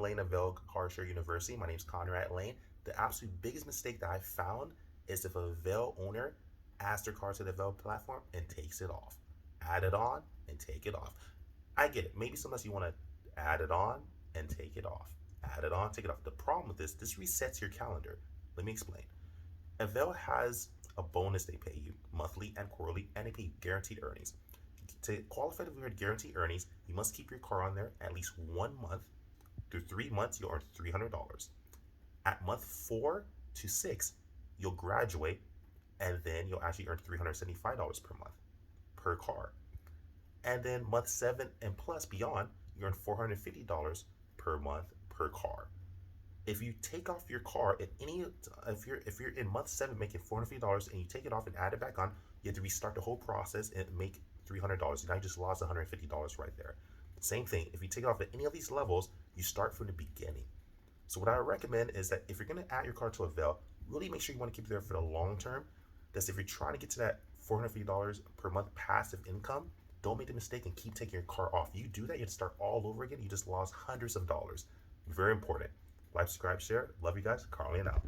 Lane Avail Car University. My name is Conrad Layn. The absolute biggest mistake that I found is if a Avail owner adds their car to the Avail platform and takes it off. Add it on and take it off. I get it. Maybe sometimes you want to add it on and take it off. Add it on, take it off. The problem with this resets your calendar. Let me explain. Avail has a bonus they pay you monthly and quarterly, and they pay you guaranteed earnings. To qualify for guaranteed earnings, you must keep your car on there at least 1 month. Through 3 months, you'll earn $300. At month 4 to 6, you'll graduate, and then you'll actually earn $375 per month per car. And then month 7 and plus beyond, you earn $450 per month per car. If you take off your car at any, if you're in month 7 making $450 and you take it off and add it back on, you have to restart the whole process and make $300. Now you just lost $150 right there. Same thing. If you take it off at any of these levels, you start from the beginning. So what I recommend is that if you're going to add your car to Avail, really make sure you want to keep it there for the long term. That's if you're trying to get to that $450 per month passive income, don't make the mistake and keep taking your car off. You do that, you have to start all over again. You just lost hundreds of dollars. Very important. Like, subscribe, share. Love you guys. Carly and out.